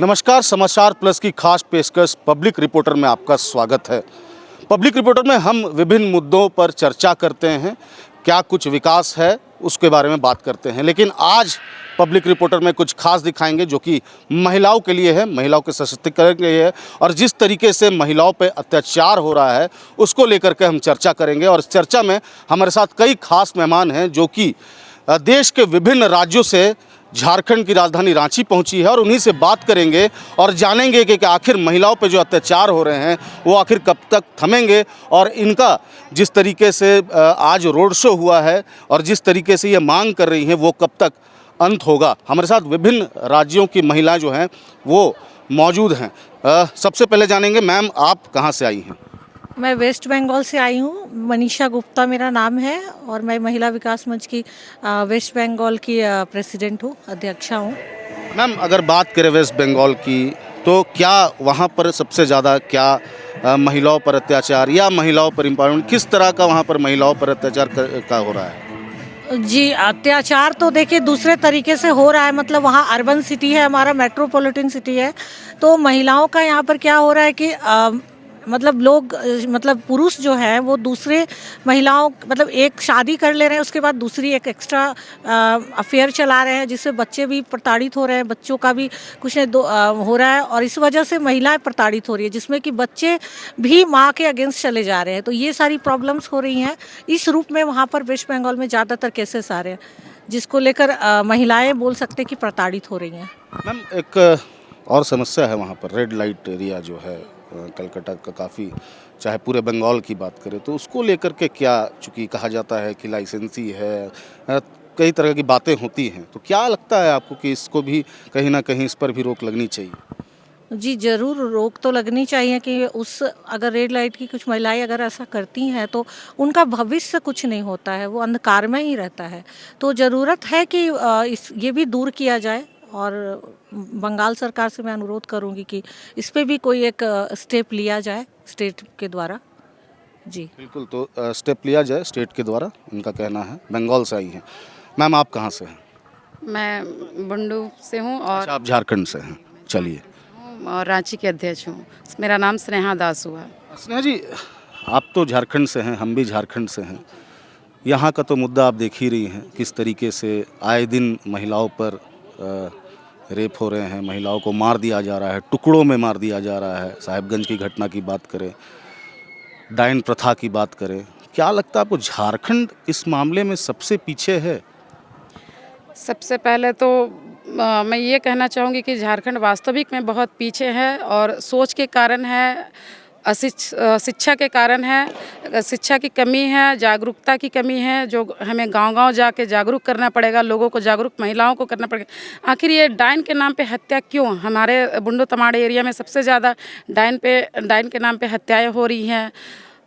नमस्कार, समाचार प्लस की खास पेशकश पब्लिक रिपोर्टर में आपका स्वागत है। पब्लिक रिपोर्टर में हम विभिन्न मुद्दों पर चर्चा करते हैं, क्या कुछ विकास है उसके बारे में बात करते हैं। लेकिन आज पब्लिक रिपोर्टर में कुछ खास दिखाएंगे जो कि महिलाओं के लिए है, महिलाओं के सशक्तिकरण के लिए है और जिस तरीके से महिलाओं पर अत्याचार हो रहा है उसको लेकर के हम चर्चा करेंगे। और इस चर्चा में हमारे साथ कई खास मेहमान हैं जो कि देश के विभिन्न राज्यों से झारखंड की राजधानी रांची पहुंची है और उन्हीं से बात करेंगे और जानेंगे कि आखिर महिलाओं पे जो अत्याचार हो रहे हैं वो आखिर कब तक थमेंगे और इनका जिस तरीके से आज रोड शो हुआ है और जिस तरीके से ये मांग कर रही हैं वो कब तक अंत होगा। हमारे साथ विभिन्न राज्यों की महिलाएं जो हैं वो मौजूद हैं। सबसे पहले जानेंगे, मैम आप कहाँ से आई हैं? मैं वेस्ट बंगाल से आई हूँ। मनीषा गुप्ता मेरा नाम है और मैं महिला विकास मंच की वेस्ट बंगाल की प्रेसिडेंट हूँ, अध्यक्षा हूँ। मैम अगर बात करें वेस्ट बंगाल की तो क्या वहाँ पर सबसे ज़्यादा क्या महिलाओं पर अत्याचार या महिलाओं पर एम्पावरमेंट, किस तरह का वहाँ पर महिलाओं पर अत्याचार का हो रहा है? जी, अत्याचार तो देखिए दूसरे तरीके से हो रहा है। मतलब वहाँ अर्बन सिटी है, हमारा मेट्रोपॉलिटन सिटी है, तो महिलाओं का यहाँ पर क्या हो रहा है कि मतलब लोग मतलब पुरुष जो है वो दूसरे महिलाओं मतलब एक शादी कर ले रहे हैं, उसके बाद दूसरी एक एक्स्ट्रा अफेयर चला रहे हैं, जिससे बच्चे भी प्रताड़ित हो रहे हैं, बच्चों का भी कुछ नहीं हो रहा है और इस वजह से महिलाएं प्रताड़ित हो रही है, जिसमें कि बच्चे भी माँ के अगेंस्ट चले जा रहे हैं। तो ये सारी प्रॉब्लम्स हो रही हैं इस रूप में। वहाँ पर वेस्ट बंगाल में ज़्यादातर केसेस आ रहे हैं जिसको लेकर महिलाएं बोल सकते हैं कि प्रताड़ित हो रही हैं। मैम एक और समस्या है वहाँ पर, रेड लाइट एरिया जो है कलकत्ता का काफ़ी, चाहे पूरे बंगाल की बात करें तो उसको लेकर के क्या, चूँकि कहा जाता है कि लाइसेंसी है, कई तरह की बातें होती हैं, तो क्या लगता है आपको कि इसको भी कहीं ना कहीं इस पर भी रोक लगनी चाहिए? जी ज़रूर, रोक तो लगनी चाहिए कि उस अगर रेड लाइट की कुछ महिलाएं अगर ऐसा करती हैं तो उनका भविष्य कुछ नहीं होता है, वो अंधकार में ही रहता है। तो ज़रूरत है कि ये भी दूर किया जाए और बंगाल सरकार से मैं अनुरोध करूंगी कि इस पे भी कोई एक स्टेप लिया जाए स्टेट के द्वारा। जी बिल्कुल, तो स्टेप लिया जाए स्टेट के द्वारा, उनका कहना है। बंगाल से आई हैं मैम, आप कहाँ से हैं? मैं बुंडू से हूँ और अच्छा, आप झारखंड से हैं, चलिए। और रांची के अध्यक्ष हूँ। मेरा नाम स्नेहा दास हुआ। स्नेहा जी, आप तो झारखंड से हैं, हम भी झारखंड से हैं। यहाँ का तो मुद्दा आप देख ही रही हैं किस तरीके से आए दिन महिलाओं पर रेप हो रहे हैं, महिलाओं को मार दिया जा रहा है, टुकड़ों में मार दिया जा रहा है। साहिबगंज की घटना की बात करें, डायन प्रथा की बात करें, क्या लगता है आपको झारखंड इस मामले में सबसे पीछे है? सबसे पहले तो मैं ये कहना चाहूँगी कि झारखंड वास्तविक में बहुत पीछे है और सोच के कारण है, शिक्षा के कारण है, शिक्षा की कमी है, जागरूकता की कमी है, जो हमें गांव-गांव जाके जागरूक करना पड़ेगा, लोगों को जागरूक महिलाओं को करना पड़ेगा। आखिर ये डायन के नाम पे हत्या क्यों? हमारे बुंडू तमाड़े एरिया में सबसे ज़्यादा डायन के नाम पे हत्याएं हो रही हैं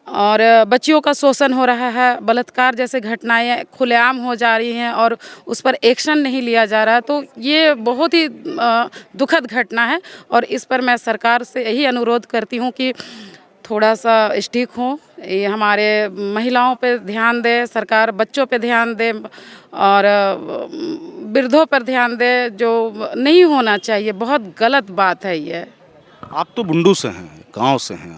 और बच्चियों का शोषण हो रहा है, बलात्कार जैसे घटनाएं खुलेआम हो जा रही हैं और उस पर एक्शन नहीं लिया जा रहा है। तो ये बहुत ही दुखद घटना है और इस पर मैं सरकार से यही अनुरोध करती हूँ कि थोड़ा सा स्टिक हो, ये हमारे महिलाओं पे ध्यान दे सरकार, बच्चों पे ध्यान दे और वृद्धों पर ध्यान दे, जो नहीं होना चाहिए। बहुत गलत बात है ये। आप तो बुंडू से हैं, गांव से हैं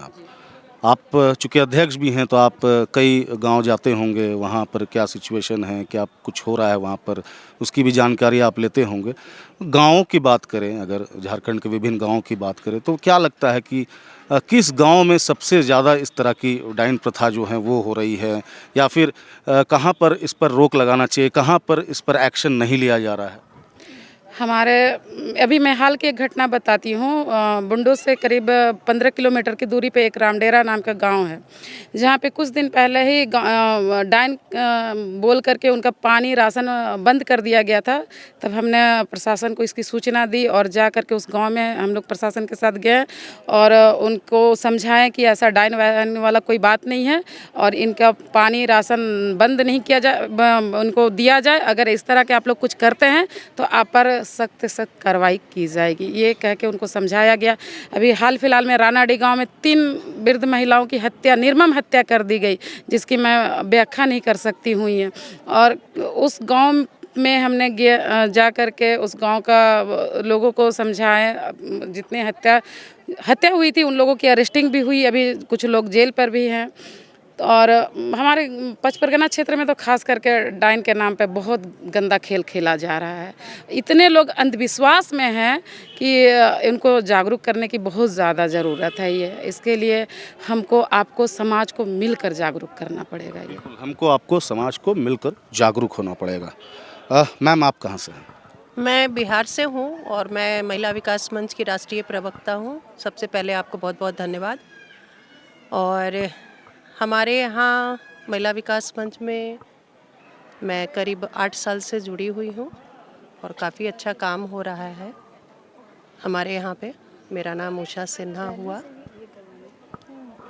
आप चूँकि अध्यक्ष भी हैं तो आप कई गांव जाते होंगे, वहां पर क्या सिचुएशन है, क्या कुछ हो रहा है वहां पर, उसकी भी जानकारी आप लेते होंगे। गांवों की बात करें, अगर झारखंड के विभिन्न गांवों की बात करें तो क्या लगता है कि किस गांव में सबसे ज़्यादा इस तरह की डायन प्रथा जो है वो हो रही है, या फिर कहां पर इस पर रोक लगाना चाहिए, कहां पर इस पर एक्शन नहीं लिया जा रहा है? हमारे अभी मैं हाल की एक घटना बताती हूँ। बुंडू से करीब 15 किलोमीटर की दूरी पे एक रामडेरा नाम का गांव है, जहाँ पे कुछ दिन पहले ही डायन बोल करके उनका पानी राशन बंद कर दिया गया था। तब हमने प्रशासन को इसकी सूचना दी और जा करके उस गांव में हम लोग प्रशासन के साथ गए और उनको समझाएं कि ऐसा डायन वायन वाला कोई बात नहीं है और इनका पानी राशन बंद नहीं किया जाए, उनको दिया जाए। अगर इस तरह के आप लोग कुछ करते हैं तो आप पर सख्त कार्रवाई की जाएगी, ये कह के उनको समझाया गया। अभी हाल फिलहाल में रानाडी गांव में 3 वृद्ध महिलाओं की हत्या, निर्मम हत्या कर दी गई, जिसकी मैं व्याख्या नहीं कर सकती हूँ ये। और उस गांव में हमने जा कर के उस गांव का लोगों को समझाएं। जितने हत्या हुई थी उन लोगों की अरेस्टिंग भी हुई, अभी कुछ लोग जेल पर भी हैं। और हमारे पचपरगना क्षेत्र में तो खास करके डाइन के नाम पे बहुत गंदा खेल खेला जा रहा है। इतने लोग अंधविश्वास में हैं कि इनको जागरूक करने की बहुत ज़्यादा ज़रूरत है। ये इसके लिए हमको आपको समाज को मिलकर जागरूक करना पड़ेगा। ये हमको आपको समाज को मिलकर जागरूक होना पड़ेगा। मैम, आप कहाँ से हैं? मैं बिहार से हूँ और मैं महिला विकास मंच की राष्ट्रीय प्रवक्ता हूँ। सबसे पहले आपको बहुत बहुत धन्यवाद। और हमारे यहाँ महिला विकास मंच में मैं करीब 8 साल से जुड़ी हुई हूँ और काफ़ी अच्छा काम हो रहा है हमारे यहाँ पे। मेरा नाम उषा सिन्हा हुआ।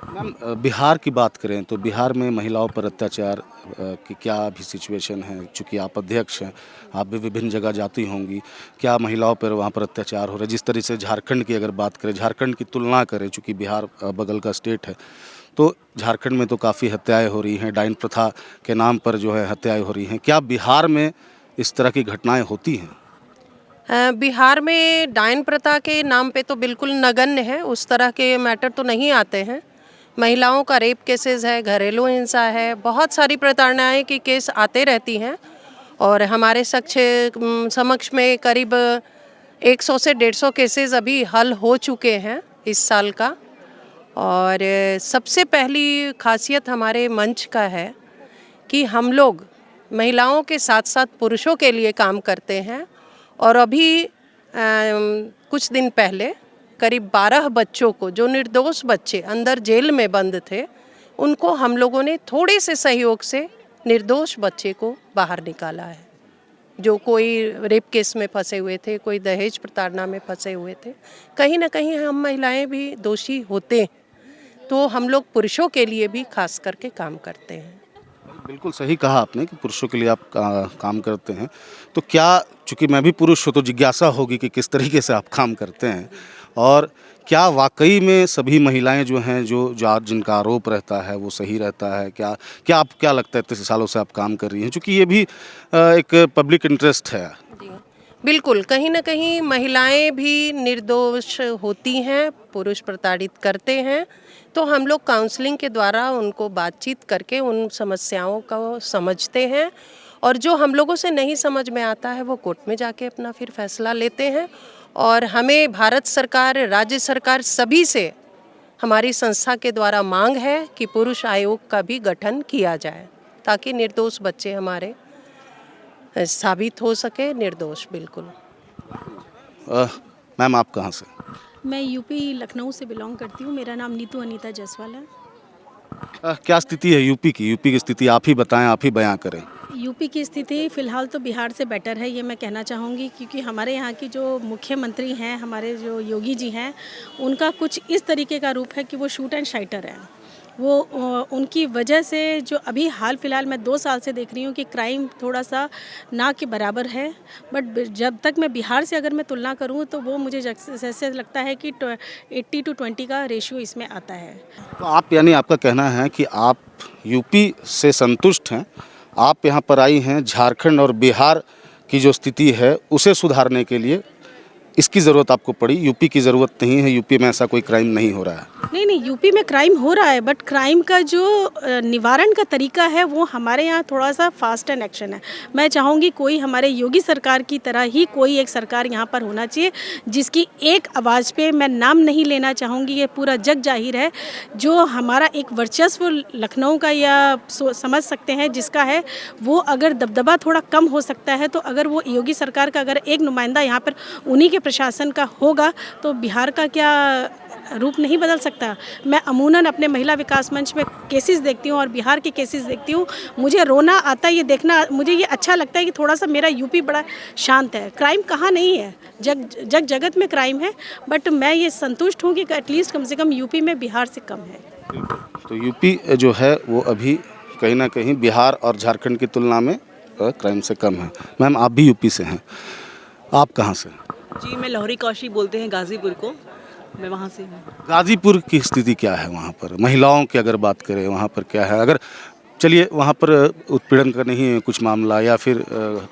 मैम, बिहार की बात करें तो बिहार में महिलाओं पर अत्याचार की क्या अभी सिचुएशन है? चूँकि आप अध्यक्ष हैं, आप भी विभिन्न जगह जाती होंगी, क्या महिलाओं पर वहाँ पर अत्याचार हो रहा है? जिस तरह से झारखंड की अगर बात करें, झारखंड की तुलना करें, चूँकि बिहार बगल का स्टेट है, तो झारखंड में तो काफ़ी हत्याएं हो रही हैं, डाइन प्रथा के नाम पर जो है हत्याएं हो रही हैं। क्या बिहार में इस तरह की घटनाएं होती हैं? बिहार में डाइन प्रथा के नाम पे तो बिल्कुल नगण्य है, उस तरह के मैटर तो नहीं आते हैं। महिलाओं का रेप केसेस है, घरेलू हिंसा है, बहुत सारी प्रताड़नाएं की केस आते रहती हैं। और हमारे समक्ष में करीब 100 से 150 केसेस अभी हल हो चुके हैं इस साल का। और सबसे पहली खासियत हमारे मंच का है कि हम लोग महिलाओं के साथ साथ पुरुषों के लिए काम करते हैं। और अभी कुछ दिन पहले करीब 12 बच्चों को, जो निर्दोष बच्चे अंदर जेल में बंद थे, उनको हम लोगों ने थोड़े से सहयोग से निर्दोष बच्चे को बाहर निकाला है। जो कोई रेप केस में फंसे हुए थे, कोई दहेज प्रताड़ना में फंसे हुए थे। कहीं ना कहीं हम महिलाएं भी दोषी होते हैं, तो हम लोग पुरुषों के लिए भी खास करके काम करते हैं। बिल्कुल सही कहा आपने कि पुरुषों के लिए आप काम करते हैं। तो क्या, चूँकि मैं भी पुरुष हूँ, तो जिज्ञासा होगी कि किस तरीके से आप काम करते हैं, और क्या वाकई में सभी महिलाएं जो हैं, जो जिनका आरोप रहता है वो सही रहता है? क्या लगता है इतने सालों से आप काम कर रही हैं, चूँकि ये भी एक पब्लिक इंटरेस्ट है? बिल्कुल, कहीं ना कहीं महिलाएं भी निर्दोष होती हैं, पुरुष प्रताड़ित करते हैं, तो हम लोग काउंसलिंग के द्वारा उनको बातचीत करके उन समस्याओं को समझते हैं। और जो हम लोगों से नहीं समझ में आता है वो कोर्ट में जाके अपना फिर फैसला लेते हैं। और हमें भारत सरकार, राज्य सरकार, सभी से हमारी संस्था के द्वारा मांग है कि पुरुष आयोग का भी गठन किया जाए, ताकि निर्दोष बच्चे हमारे साबित हो सके निर्दोष। बिल्कुल। मैम, आप कहाँ से? मैं यूपी लखनऊ से बिलोंग करती हूँ। मेरा नाम नीतू अनीता जायसवाल है। क्या स्थिति है यूपी की स्थिति आप ही बताएं, आप ही बयां करें। यूपी की स्थिति फ़िलहाल तो बिहार से बेटर है, ये मैं कहना चाहूँगी, क्योंकि हमारे यहाँ की जो मुख्यमंत्री हैं, हमारे जो योगी जी हैं, उनका कुछ इस तरीके का रूप है कि वो शूट एंड शाइटर है। वो उनकी वजह से जो अभी हाल फिलहाल मैं 2 साल से देख रही हूँ कि क्राइम थोड़ा सा ना के बराबर है। बट जब तक मैं बिहार से अगर मैं तुलना करूँ तो वो मुझे जैसे लगता है कि 80-20 का रेशियो इसमें आता है। तो आप, यानी आपका कहना है कि आप यूपी से संतुष्ट हैं, आप यहाँ पर आई हैं झारखंड और बिहार की जो स्थिति है उसे सुधारने के लिए इसकी ज़रूरत आपको पड़ी, यूपी की ज़रूरत नहीं है? यूपी में ऐसा कोई क्राइम नहीं हो रहा है? नहीं, यूपी में क्राइम हो रहा है, बट क्राइम का जो निवारण का तरीका है वो हमारे यहाँ थोड़ा सा फास्ट एंड एक्शन है। मैं चाहूँगी कोई हमारे योगी सरकार की तरह ही कोई एक सरकार यहाँ पर होना चाहिए, जिसकी एक आवाज़ पे, मैं नाम नहीं लेना चाहूँगी, ये पूरा जग जाहिर है, जो हमारा एक वर्चस्व लखनऊ का या समझ सकते हैं जिसका है, वो अगर दबदबा थोड़ा कम हो सकता है, तो अगर वो योगी सरकार का अगर एक नुमाइंदा यहाँ पर उन्हीं के प्रशासन का होगा तो बिहार का क्या रूप नहीं बदल सकता। मैं अमूनन अपने महिला विकास मंच में केसेस देखती हूँ और बिहार के केसेस देखती हूँ, मुझे रोना आता है ये देखना। मुझे ये अच्छा लगता है कि थोड़ा सा मेरा यूपी बड़ा शांत है। क्राइम कहाँ नहीं है, जगत में क्राइम है, बट मैं ये संतुष्ट हूँ कि एटलीस्ट कम से कम यूपी में बिहार से कम है। तो यूपी जो है वो अभी कहीं ना कहीं बिहार और झारखंड की तुलना में क्राइम से कम है। मैम, आप भी यूपी से हैं, आप कहाँ से? जी, मैं लहरी कौशी बोलते हैं गाज़ीपुर को, मैं वहाँ से हूँ। गाज़ीपुर की स्थिति क्या है? वहाँ पर महिलाओं की अगर बात करें, वहाँ पर क्या है? अगर चलिए वहाँ पर उत्पीड़न का नहीं है कुछ मामला या फिर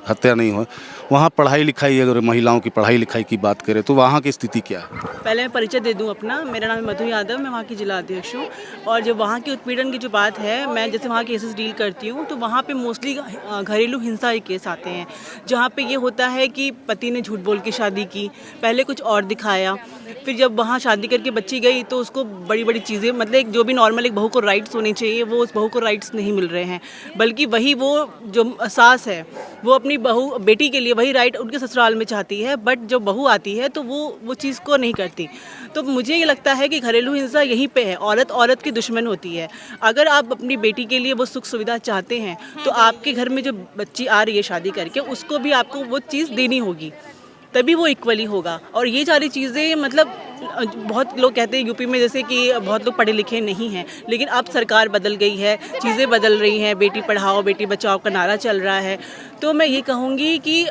हत्या नहीं हो, वहाँ पढ़ाई लिखाई, अगर महिलाओं की पढ़ाई लिखाई की बात करें तो वहाँ की स्थिति क्या है? पहले मैं परिचय दे दूं अपना। मेरा नाम है मधु यादव, मैं वहाँ की जिला अध्यक्ष हूँ। और जब वहाँ की उत्पीड़न की जो बात है, मैं जैसे वहाँ केसेस डील करती हूँ तो वहाँ पे मोस्टली घरेलू हिंसा के केस आते हैं, जहाँ पे ये होता है कि पति ने झूठ बोल के शादी की, पहले कुछ और दिखाया, फिर जब वहाँ शादी करके बच्ची गई तो उसको बड़ी बड़ी चीज़ें, मतलब एक जो भी नॉर्मल एक बहू को राइट्स होने चाहिए वो उस बहू को राइट्स नहीं मिल रहे हैं, बल्कि वही वो जो सास है वो अपनी बहू बेटी के लिए वही राइट उनके ससुराल में चाहती है, बट जब बहू आती है तो वो चीज़ को नहीं करती। तो मुझे ये लगता है कि घरेलू हिंसा यहीं पे है, औरत की दुश्मन होती है। अगर आप अपनी बेटी के लिए वो सुख सुविधा चाहते हैं तो आपके घर में जो बच्ची आ रही है शादी करके, उसको भी आपको वो चीज़ देनी होगी, तभी वो इक्वली होगा। और ये सारी चीज़ें, मतलब बहुत लोग कहते हैं यूपी में जैसे कि बहुत लोग पढ़े लिखे नहीं हैं, लेकिन अब सरकार बदल गई है, चीज़ें बदल रही हैं, बेटी पढ़ाओ बेटी बचाओ का नारा चल रहा है। तो मैं ये कहूँगी कि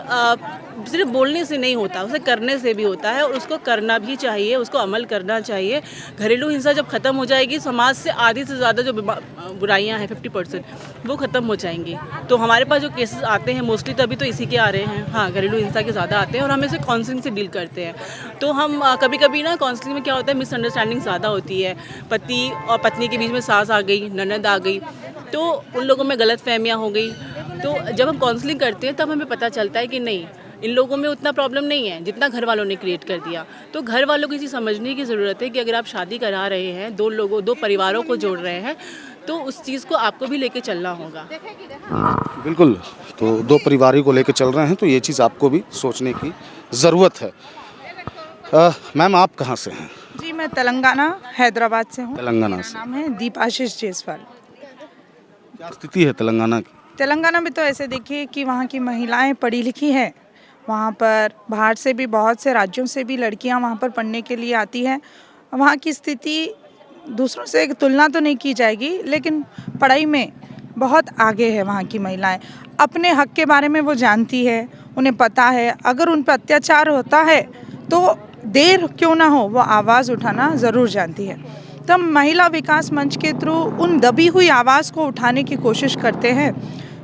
सिर्फ बोलने से नहीं होता, उसे करने से भी होता है, और उसको करना भी चाहिए, उसको अमल करना चाहिए। घरेलू हिंसा जब ख़त्म हो जाएगी, समाज से आधी से ज़्यादा जो बुराइयां हैं 50% वो ख़त्म हो जाएंगी। तो हमारे पास जो केसेस आते हैं मोस्टली तभी तो इसी के आ रहे हैं, हाँ घरेलू हिंसा के ज़्यादा आते हैं, और हम इसे काउंसलिंग से डील करते हैं। तो हम कभी कभी ना काउंसलिंग में क्या होता है, मिसअंडरस्टैंडिंग ज़्यादा होती है, पति और पत्नी के बीच में सास आ गई, ननद आ गई, तो उन लोगों में गलत फहमियाँ हो गई। तो जब हम काउंसलिंग करते हैं तब हमें पता चलता है कि नहीं, इन लोगों में उतना प्रॉब्लम नहीं है जितना घर वालों ने क्रिएट कर दिया। तो घर वालों को ये चीज़ समझने की ज़रूरत है कि अगर आप शादी करा रहे हैं, दो परिवारों को जोड़ रहे हैं, तो उस चीज़ को आपको भी लेके चलना होगा। बिल्कुल, तो दो परिवारों को लेकर चल रहे हैं तो ये चीज़ आपको भी सोचने की ज़रूरत है। मैम आप कहाँ से हैं? जी मैं तेलंगाना हैदराबाद से हूँ। तेलंगाना मेरा से। नाम है दीपाशीष जायसवाल। क्या स्थिति है तेलंगाना की? तेलंगाना में तो ऐसे देखिए कि वहाँ की महिलाएं पढ़ी लिखी हैं, वहाँ पर बाहर से भी बहुत से राज्यों से भी लड़कियाँ वहाँ पर पढ़ने के लिए आती हैं। वहाँ की स्थिति दूसरों से तुलना तो नहीं की जाएगी, लेकिन पढ़ाई में बहुत आगे है। वहाँ की महिलाएं अपने हक के बारे में वो जानती है, उन्हें पता है अगर उन पर अत्याचार होता है तो देर क्यों ना हो वो आवाज़ उठाना ज़रूर जानती है। तब महिला विकास मंच के थ्रू उन दबी हुई आवाज़ को उठाने की कोशिश करते हैं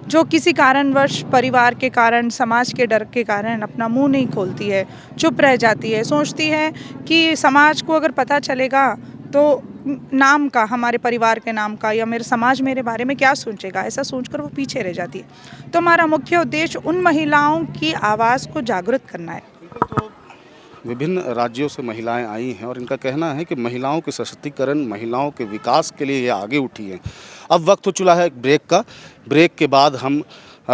जो किसी कारणवश परिवार के कारण, समाज के डर के कारण अपना मुंह नहीं खोलती है, चुप रह जाती है, सोचती है कि समाज को अगर पता चलेगा तो नाम का, हमारे परिवार के नाम का या मेरे समाज मेरे बारे में क्या सोचेगा, ऐसा सोचकर वो पीछे रह जाती है। तो हमारा मुख्य उद्देश्य उन महिलाओं की आवाज़ को जागृत करना है। विभिन्न राज्यों से महिलाएं आई हैं और इनका कहना है कि महिलाओं के सशक्तिकरण, महिलाओं के विकास के लिए ये आगे उठी हैं। अब वक्त हो चला है एक ब्रेक का। ब्रेक के बाद हम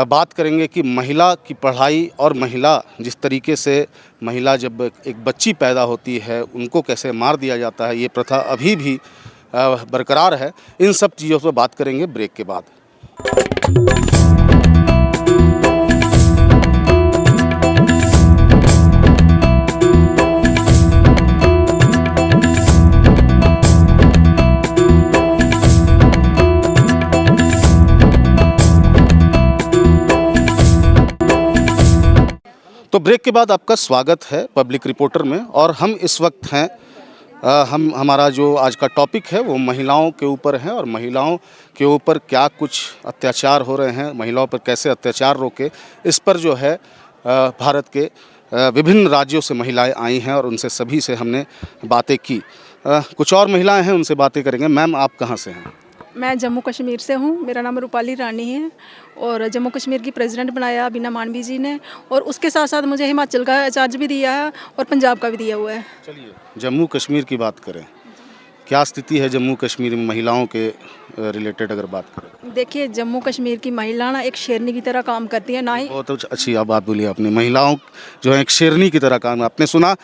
बात करेंगे कि महिला की पढ़ाई और महिला जिस तरीके से महिला जब एक बच्ची पैदा होती है उनको कैसे मार दिया जाता है, ये प्रथा अभी भी बरकरार है। इन सब चीज़ों पर बात करेंगे ब्रेक के बाद। तो ब्रेक के बाद आपका स्वागत है पब्लिक रिपोर्टर में, और हम इस वक्त हैं हमारा जो आज का टॉपिक है वो महिलाओं के ऊपर है, और महिलाओं के ऊपर क्या कुछ अत्याचार हो रहे हैं, महिलाओं पर कैसे अत्याचार रोके, इस पर जो है भारत के विभिन्न राज्यों से महिलाएं आई हैं और उनसे सभी से हमने बातें की। कुछ और महिलाएं हैं, उनसे बातें करेंगे। मैम आप कहाँ से हैं? मैं जम्मू कश्मीर से हूँ, मेरा नाम रूपाली रानी है और जम्मू कश्मीर की प्रेसिडेंट बनाया बीना मांडवी जी ने, और उसके साथ साथ मुझे हिमाचल का चार्ज भी दिया है और पंजाब का भी दिया हुआ है। चलिए जम्मू कश्मीर की बात करें, क्या स्थिति है जम्मू कश्मीर में महिलाओं के रिलेटेड अगर बात करें? देखिए जम्मू कश्मीर की महिला ना एक शेरनी की तरह काम करती है, ना ही बहुत अच्छी आप बात बोली आपने। महिलाओं जो है एक शेरनी की तरह काम, आपने सुना,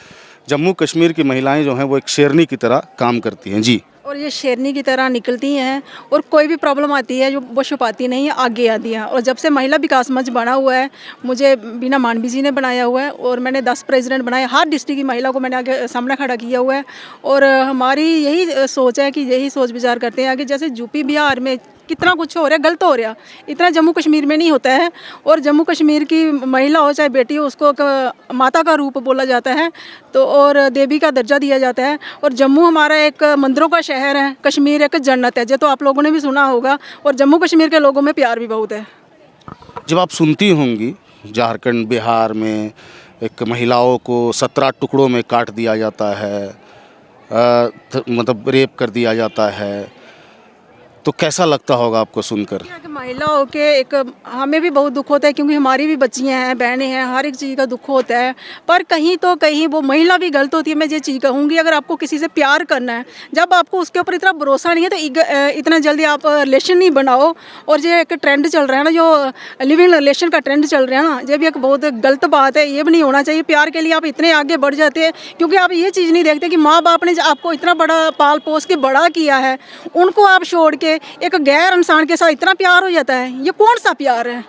जम्मू कश्मीर की महिलाएं जो हैं वो एक शेरनी की तरह काम करती हैं। जी, और ये शेरनी की तरह निकलती हैं और कोई भी प्रॉब्लम आती है जो वो छुपाती नहीं है, आगे आती हैं। और जब से महिला विकास मंच बना हुआ है, मुझे बीना मांडवी जी ने बनाया हुआ है और मैंने 10 प्रेसिडेंट बनाए, हर डिस्ट्रिक्ट की महिला को मैंने आगे सामने खड़ा किया हुआ है। और हमारी यही सोच है कि यही सोच विचार करते हैं कि जैसे यूपी बिहार में कितना कुछ हो रहा है, गलत हो रहा है। इतना जम्मू कश्मीर में नहीं होता है। और जम्मू कश्मीर की महिला हो चाहे बेटी हो, उसको एक माता का रूप बोला जाता है, तो और देवी का दर्जा दिया जाता है। और जम्मू हमारा एक मंदिरों का शहर है, कश्मीर एक जन्नत है, जो तो आप लोगों ने भी सुना होगा। और जम्मू कश्मीर के लोगों में प्यार भी बहुत है। जब आप सुनती होंगी झारखंड बिहार में एक महिलाओं को 17 टुकड़ों में काट दिया जाता है, मतलब रेप कर दिया जाता है, तो कैसा लगता होगा आपको सुनकर? महिलाओं के एक हमें भी बहुत दुख होता है, क्योंकि हमारी भी बच्चियां हैं, बहनें हैं, हर एक चीज़ का दुख होता है। पर कहीं तो कहीं वो महिला भी गलत होती है। मैं ये चीज़ कहूँगी, अगर आपको किसी से प्यार करना है, जब आपको उसके ऊपर इतना भरोसा नहीं है, तो इतना जल्दी आप रिलेशन नहीं बनाओ। और ये एक ट्रेंड चल रहा है ना, जो लिविंग रिलेशन का ट्रेंड चल रहा है ना, ये भी एक बहुत गलत बात है। ये भी नहीं होना चाहिए। प्यार के लिए आप इतने आगे बढ़ जाते हैं, क्योंकि आप ये चीज़ नहीं देखते कि माँ बाप ने आपको इतना बड़ा पाल पोस के बड़ा किया है, उनको आप छोड़ के एक गैर इंसान के साथ इतना प्यार हो जाता है। ये कौन सा प्यार है?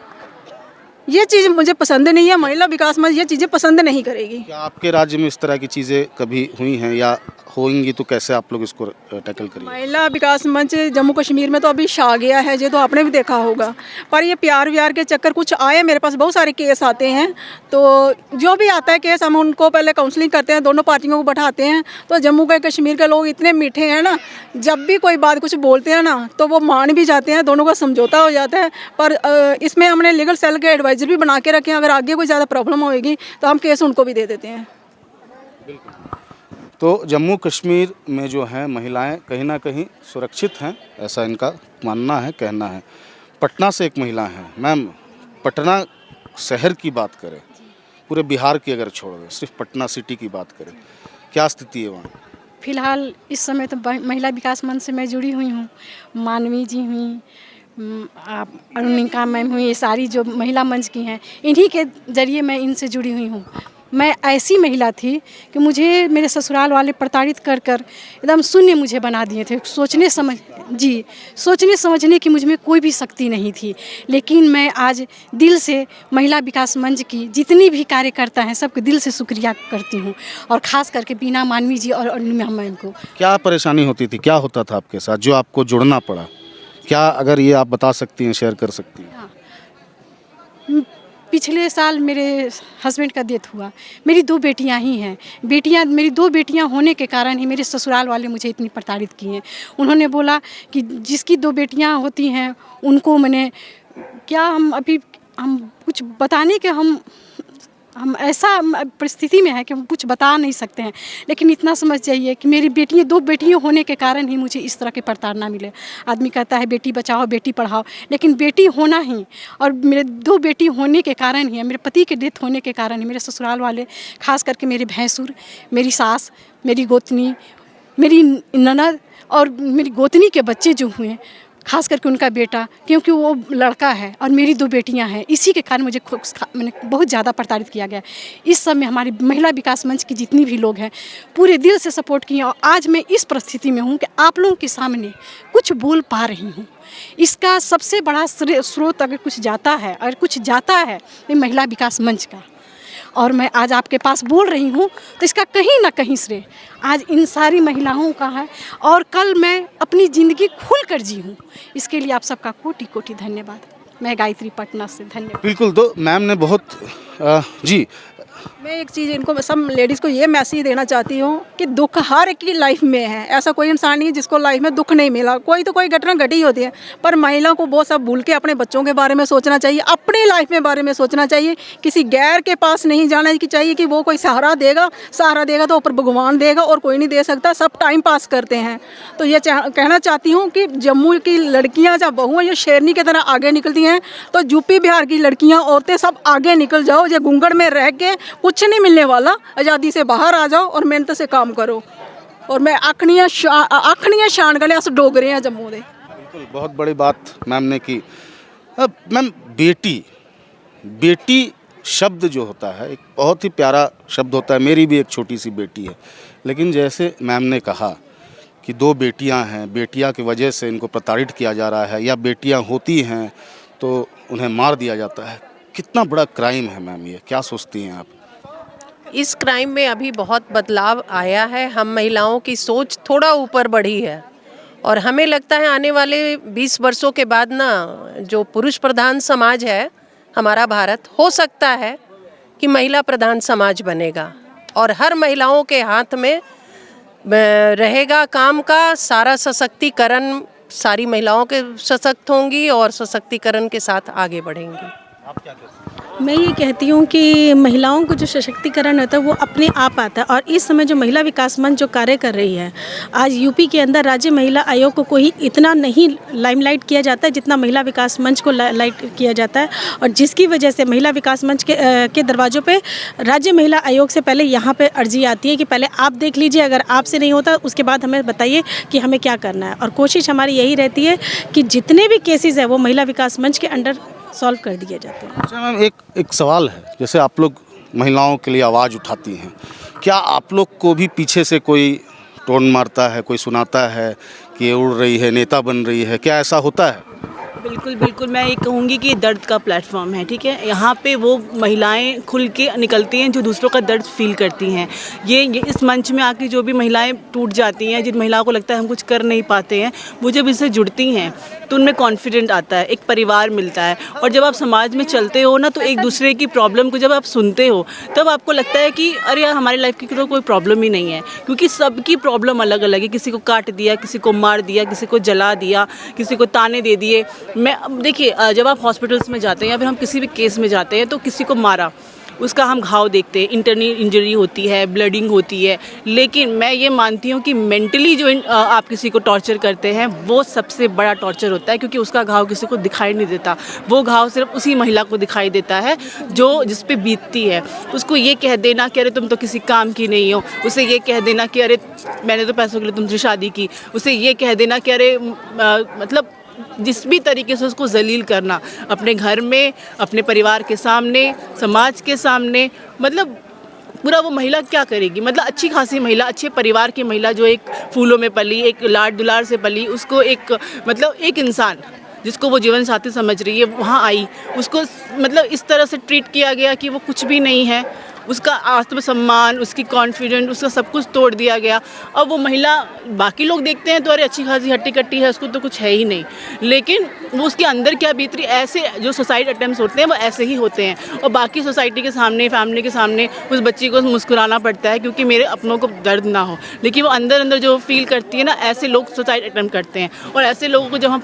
ये चीज़ मुझे पसंद नहीं है। महिला विकास मंच ये चीज़ें पसंद नहीं करेगी। क्या आपके राज्य में इस तरह की चीज़ें कभी हुई हैं या होंगी, तो कैसे आप लोग इसको टैकल करेंगे? महिला विकास मंच जम्मू कश्मीर में तो अभी छा गया है, ये तो आपने भी देखा होगा। पर ये प्यार व्यार के चक्कर कुछ आए, मेरे पास बहुत सारे केस आते हैं। तो जो भी आता है केस, हम उनको पहले काउंसलिंग करते हैं, दोनों पार्टियों को बैठाते हैं। तो जम्मू के कश्मीर के लोग इतने मीठे हैं ना, जब भी कोई बात कुछ बोलते हैं ना, तो वो मान भी जाते हैं, दोनों का समझौता हो जाता है। पर इसमें हमने लीगल सेल के एडवाइज़र भी बना के रखे हैं। अगर आगे कोई ज़्यादा प्रॉब्लम होएगी तो हम केस उनको भी दे देते हैं। तो जम्मू कश्मीर में जो हैं महिलाएं कहीं ना कहीं सुरक्षित हैं, ऐसा इनका मानना है, कहना है। पटना से एक महिला हैं। मैम, पटना शहर की बात करें, पूरे बिहार की अगर छोड़ दें, सिर्फ पटना सिटी की बात करें, क्या स्थिति है वहाँ? फिलहाल इस समय तो महिला विकास मंच से मैं जुड़ी हुई हूँ। मानवी जी हुई, आप अरुणिका मैम हुई, ये सारी जो महिला मंच की हैं, इन्हीं के ज़रिए मैं इनसे जुड़ी हुई हूँ। मैं ऐसी महिला थी कि मुझे मेरे ससुराल वाले प्रताड़ित कर कर एकदम शून्य मुझे बना दिए थे। सोचने समझने की मुझ में कोई भी शक्ति नहीं थी। लेकिन मैं आज दिल से महिला विकास मंच की जितनी भी कार्यकर्ता हैं, सबके दिल से शुक्रिया करती हूँ। और ख़ास करके बीना मानवी जी और अरुणिमा मैम को। क्या परेशानी होती थी, क्या होता था आपके साथ जो आपको जुड़ना पड़ा? क्या अगर ये आप बता सकती हैं, शेयर कर सकती हैं? हाँ, पिछले साल मेरे हस्बैंड का डेथ हुआ। मेरी 2 बेटियां ही हैं। मेरी 2 बेटियां होने के कारण ही मेरे ससुराल वाले मुझे इतनी प्रताड़ित किए हैं। उन्होंने बोला कि जिसकी 2 बेटियां होती हैं उनको मैंने क्या, हम कुछ बताने के हम ऐसा परिस्थिति में है कि हम कुछ बता नहीं सकते हैं। लेकिन इतना समझ जाइए कि मेरी 2 बेटियां होने के कारण ही मुझे इस तरह के प्रताड़ना मिले। आदमी कहता है बेटी बचाओ बेटी पढ़ाओ, लेकिन बेटी होना ही, और मेरे 2 बेटी होने के कारण ही, मेरे पति के डेथ होने के कारण ही मेरे ससुराल वाले, खास करके मेरे भैंसुर, मेरी सास, मेरी गोतनी, मेरी ननद और मेरी गोतनी के बच्चे जो हुए, खास करके उनका बेटा, क्योंकि वो लड़का है और मेरी 2 बेटियां हैं, इसी के कारण मैंने बहुत ज़्यादा प्रताड़ित किया गया। इस समय हमारी महिला विकास मंच की जितनी भी लोग हैं पूरे दिल से सपोर्ट किए, और आज मैं इस परिस्थिति में हूँ कि आप लोगों के सामने कुछ बोल पा रही हूँ। इसका सबसे बड़ा स्रोत अगर कुछ जाता है तो महिला विकास मंच का। और मैं आज आपके पास बोल रही हूँ तो इसका कहीं ना कहीं श्रेय आज इन सारी महिलाओं का है। और कल मैं अपनी ज़िंदगी खुल कर जी हूँ, इसके लिए आप सबका कोटि कोटि धन्यवाद। मैं गायत्री पटना से, धन्यवाद। बिल्कुल, तो मैम ने बहुत जी, मैं एक चीज़ इनको, सब लेडीज़ को ये मैसेज देना चाहती हूँ कि दुख हर एक की लाइफ में है। ऐसा कोई इंसान नहीं है जिसको लाइफ में दुख नहीं मिला। कोई तो कोई घटना घटी होती है, पर महिला को वो सब भूल के अपने बच्चों के बारे में सोचना चाहिए, अपनी लाइफ में बारे में सोचना चाहिए। किसी गैर के पास नहीं जाना चाहिए कि वो कोई सहारा देगा तो ऊपर भगवान देगा और कोई नहीं दे सकता। सब टाइम पास करते हैं। तो ये कहना चाहती हूँ कि जम्मू की लड़कियाँ या बहुएँ ये शेरनी की तरह आगे निकलती हैं, तो यूपी बिहार की लड़कियाँ, औरतें सब आगे निकल जाओ। ये घूंघट में रह के कुछ नहीं मिलने वाला। आज़ादी से बाहर आ जाओ और मेहनत से काम करो। और मैं आखनियां शान गले अस डोगरे हैं जम्मू दे। बिल्कुल, बहुत बड़ी बात मैम ने की। अब मैम, बेटी शब्द जो होता है एक बहुत ही प्यारा शब्द होता है। मेरी भी एक छोटी सी बेटी है, लेकिन जैसे मैम ने कहा कि 2 बेटियां हैं, बेटियां की वजह से इनको प्रताड़ित किया जा रहा है, या बेटियां होती हैं तो उन्हें मार दिया जाता है। कितना बड़ा क्राइम है मैम, ये क्या सोचती हैं आप? इस क्राइम में अभी बहुत बदलाव आया है। हम महिलाओं की सोच थोड़ा ऊपर बढ़ी है। और हमें लगता है आने वाले 20 वर्षों के बाद ना जो पुरुष प्रधान समाज है हमारा भारत, हो सकता है कि महिला प्रधान समाज बनेगा और हर महिलाओं के हाथ में रहेगा काम का सारा सशक्तिकरण। सारी महिलाओं के सशक्त होंगी और सशक्तिकरण के साथ आगे बढ़ेंगी। आप क्या कहते हैं? मैं ये कहती हूँ कि महिलाओं को जो सशक्तिकरण होता है वो अपने आप आता है। और इस समय जो महिला विकास मंच जो कार्य कर रही है, आज यूपी के अंदर राज्य महिला आयोग को कोई इतना नहीं लाइमलाइट किया जाता है जितना महिला विकास मंच को लाइट किया जाता है। और जिसकी वजह से महिला विकास मंच के दरवाज़ों पे राज्य महिला आयोग से पहले यहाँ पे अर्जी आती है कि पहले आप देख लीजिए, अगर आपसे नहीं होता उसके बाद हमें बताइए कि हमें क्या करना है। और कोशिश हमारी यही रहती है कि जितने भी केसेस है वो महिला विकास मंच के अंडर सॉल्व कर दिए जाते हैं। अच्छा मैम, एक सवाल है, जैसे आप लोग महिलाओं के लिए आवाज़ उठाती हैं, क्या आप लोग को भी पीछे से कोई टोन मारता है, कोई सुनाता है कि ये उड़ रही है, नेता बन रही है, क्या ऐसा होता है? बिल्कुल बिल्कुल, मैं ये कहूँगी कि दर्द का प्लेटफॉर्म है, ठीक है। यहाँ पे वो महिलाएं खुल के निकलती हैं जो दूसरों का दर्द फील करती हैं। ये इस मंच में आके जो भी महिलाएं टूट जाती हैं, जिन महिलाओं को लगता है हम कुछ कर नहीं पाते हैं, वो जब इससे जुड़ती हैं तो उनमें कॉन्फिडेंट आता है, एक परिवार मिलता है। और जब आप समाज में चलते हो ना, तो एक दूसरे की प्रॉब्लम को जब आप सुनते हो तब आपको लगता है कि अरे यार हमारी लाइफ की तो कोई प्रॉब्लम ही नहीं है, क्योंकि सबकी प्रॉब्लम अलग अलग है। किसी को काट दिया, किसी को मार दिया, किसी को जला दिया, किसी को ताने दे दिए। मैं देखिए, जब आप हॉस्पिटल्स में जाते हैं या फिर हम किसी भी केस में जाते हैं तो किसी को मारा, उसका हम घाव देखते हैं, इंटरनल इंजरी होती है, ब्लीडिंग होती है। लेकिन मैं ये मानती हूँ कि मेंटली जो आप किसी को टॉर्चर करते हैं वो सबसे बड़ा टॉर्चर होता है, क्योंकि उसका घाव किसी को दिखाई नहीं देता। वो घाव सिर्फ उसी महिला को दिखाई देता है जो जिस पे बीतती है। उसको ये कह देना कि अरे तुम तो किसी काम की नहीं हो, उसे ये कह देना कि अरे मैंने तो पैसों के लिए तुमसे शादी की, उसे ये कह देना कि अरे मतलब जिस भी तरीके से उसको जलील करना, अपने घर में, अपने परिवार के सामने, समाज के सामने, मतलब पूरा वो महिला क्या करेगी। मतलब अच्छी खासी महिला, अच्छे परिवार की महिला जो एक फूलों में पली, एक लाड दुलार से पली, उसको एक मतलब एक इंसान जिसको वो जीवन साथी समझ रही है वहाँ आई, उसको मतलब इस तरह से ट्रीट किया गया कि वो कुछ भी नहीं है। उसका आत्मसम्मान, उसकी कॉन्फिडेंस, उसका सब कुछ तोड़ दिया गया। अब वो महिला, बाकी लोग देखते हैं तो अरे अच्छी खासी हट्टी कट्टी है, उसको तो कुछ है ही नहीं, लेकिन वो उसके अंदर क्या बीत रही, ऐसे जो सुसाइड अटेम्प्ट्स होते हैं वो ऐसे ही होते हैं। और बाकी सोसाइटी के सामने, फैमिली के सामने उस बच्ची को मुस्कुराना पड़ता है क्योंकि मेरे अपनों को दर्द ना हो, लेकिन वो अंदर अंदर जो फील करती है ना, ऐसे लोग सुसाइड अटेम्प्ट करते हैं। और ऐसे लोगों को जब हम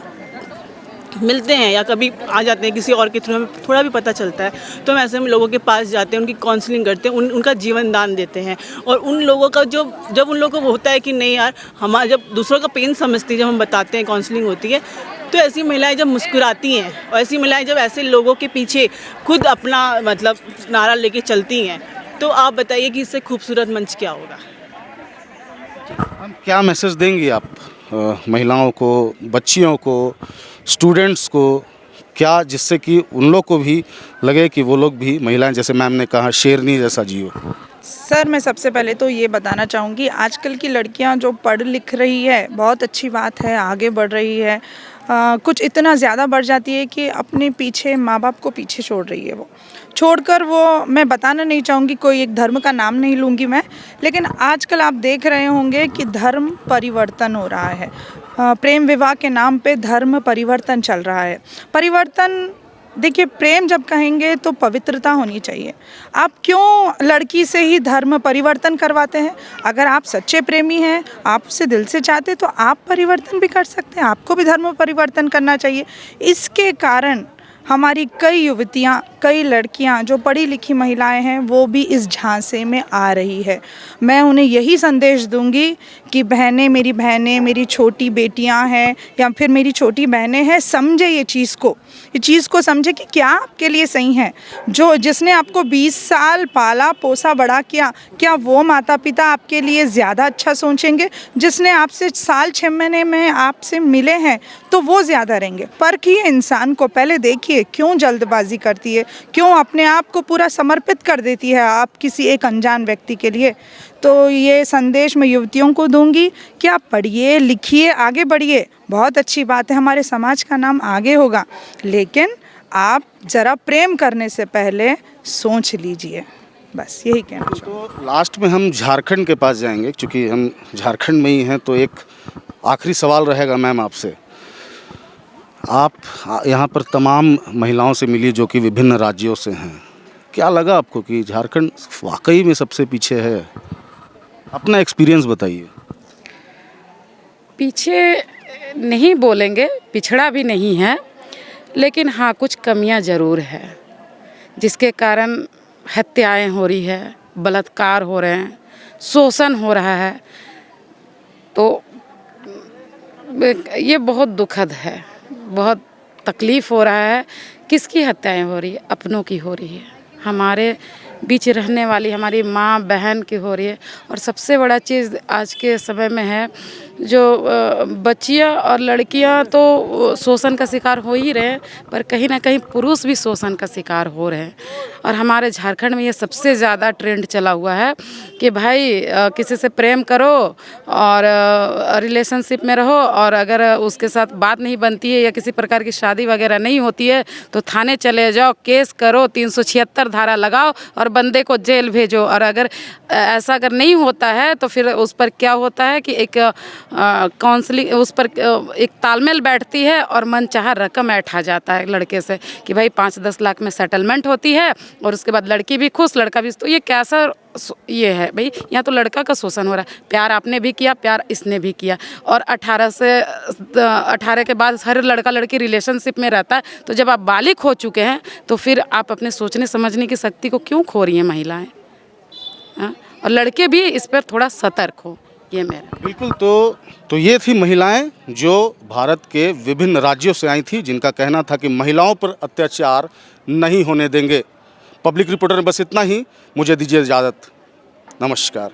मिलते हैं या कभी आ जाते हैं किसी और के थ्रू, हमें थोड़ा भी पता चलता है तो हम ऐसे में लोगों के पास जाते हैं, उनकी काउंसलिंग करते हैं, उनका जीवन दान देते हैं। और उन लोगों का जब उन लोगों को होता है कि नहीं यार, हमारा जब दूसरों का पेन समझती है, जब हम बताते हैं, काउंसलिंग होती है, तो ऐसी महिलाएं जब मुस्कुराती हैं और ऐसी महिलाएं जब ऐसे लोगों के पीछे खुद अपना मतलब नारा लेके चलती हैं, तो आप बताइए कि इससे खूबसूरत मंच क्या होगा। हम क्या मैसेज देंगी आप महिलाओं को, बच्चियों को, स्टूडेंट्स को, क्या जिससे कि उन लोग को भी लगे कि वो लोग भी महिलाएं, जैसे मैम ने कहा, शेरनी जैसा जियो? सर, मैं सबसे पहले तो ये बताना चाहूँगी, आजकल की लड़कियां जो पढ़ लिख रही है, बहुत अच्छी बात है, आगे बढ़ रही है। कुछ इतना ज़्यादा बढ़ जाती है कि अपने पीछे माँ बाप को पीछे छोड़ रही है। वो छोड़कर वो, मैं बताना नहीं चाहूँगी, कोई एक धर्म का नाम नहीं लूँगी मैं, लेकिन आजकल आप देख रहे होंगे कि धर्म परिवर्तन हो रहा है। प्रेम विवाह के नाम पे धर्म परिवर्तन चल रहा है। परिवर्तन, देखिए, प्रेम जब कहेंगे तो पवित्रता होनी चाहिए। आप क्यों लड़की से ही धर्म परिवर्तन करवाते हैं? अगर आप सच्चे प्रेमी हैं, आप उसे दिल से चाहते, तो आप परिवर्तन भी कर सकते हैं, आपको भी धर्म परिवर्तन करना चाहिए। इसके कारण हमारी कई युवतियाँ, कई लड़कियाँ जो पढ़ी लिखी महिलाएं हैं, वो भी इस झांसे में आ रही है। मैं उन्हें यही संदेश दूंगी कि बहनें, मेरी छोटी बेटियां हैं या फिर मेरी छोटी बहनें हैं, समझे ये चीज़ को समझे कि क्या आपके लिए सही है। जिसने आपको 20 साल पाला पोसा बड़ा किया, क्या वो माता पिता आपके लिए ज़्यादा अच्छा सोचेंगे? जिसने आपसे साल 6 महीने में आपसे मिले हैं तो वो ज़्यादा रहेंगे। परखिए इंसान को, पहले देखिए क्यों जल्दबाजी करती है, क्यों अपने आप को पूरा समर्पित कर देती है आप किसी एक अनजान व्यक्ति के लिए। तो ये संदेश मैं युवतियों को दूंगी कि आप पढ़िए, लिखिए, आगे बढ़िए। बहुत अच्छी बात है, हमारे समाज का नाम आगे होगा, लेकिन आप ज़रा प्रेम करने से पहले सोच लीजिए। बस यही कहना चाहूँगी। तो लास्ट में हम झारखंड के पास जाएंगे, क्योंकि हम झारखंड में ही हैं। तो एक आखिरी सवाल रहेगा मैम आपसे। आप यहाँ पर तमाम महिलाओं से मिली जो कि विभिन्न राज्यों से हैं, क्या लगा आपको कि झारखंड वाकई में सबसे पीछे है? अपना एक्सपीरियंस बताइए। पीछे नहीं बोलेंगे, पिछड़ा भी नहीं है, लेकिन हाँ कुछ कमियां ज़रूर है, जिसके कारण हत्याएं हो रही है, बलात्कार हो रहे हैं, शोषण हो रहा है। तो ये बहुत दुखद है, बहुत तकलीफ़ हो रहा है। किसकी हत्याएं हो रही है? अपनों की हो रही है, हमारे बीच रहने वाली हमारी माँ बहन की हो रही है। और सबसे बड़ा चीज़ आज के समय में है, जो बच्चियाँ और लड़कियाँ तो शोषण का शिकार हो ही रहे हैं, पर कहीं ना कहीं पुरुष भी शोषण का शिकार हो रहे हैं। और हमारे झारखंड में ये सबसे ज़्यादा ट्रेंड चला हुआ है कि भाई किसी से प्रेम करो और रिलेशनशिप में रहो, और अगर उसके साथ बात नहीं बनती है या किसी प्रकार की शादी वगैरह नहीं होती है तो थाने चले जाओ, केस करो, 376 धारा लगाओ और बंदे को जेल भेजो। और अगर ऐसा अगर नहीं होता है तो फिर उस पर क्या होता है कि एक काउंसलिंग, उस पर एक तालमेल बैठती है और मनचाहा रकम ऐठा जाता है लड़के से कि भाई 5-10 लाख में सेटलमेंट होती है, और उसके बाद लड़की भी खुश, लड़का भी। तो ये कैसा ये है भाई? यहाँ तो लड़का का शोषण हो रहा है। प्यार आपने भी किया, प्यार इसने भी किया, और 18 के बाद हर लड़का लड़की रिलेशनशिप में रहता है। तो जब आप बालिग हो चुके हैं तो फिर आप अपने सोचने समझने की शक्ति को क्यों खो रही हैं महिलाएं? और लड़के भी इस पर थोड़ा सतर्क हो, ये मेरा। बिल्कुल। तो ये थी महिलाएं जो भारत के विभिन्न राज्यों से आई थी, जिनका कहना था कि महिलाओं पर अत्याचार नहीं होने देंगे। पब्लिक रिपोर्टर में बस इतना ही। मुझे दीजिए इजाज़त। नमस्कार।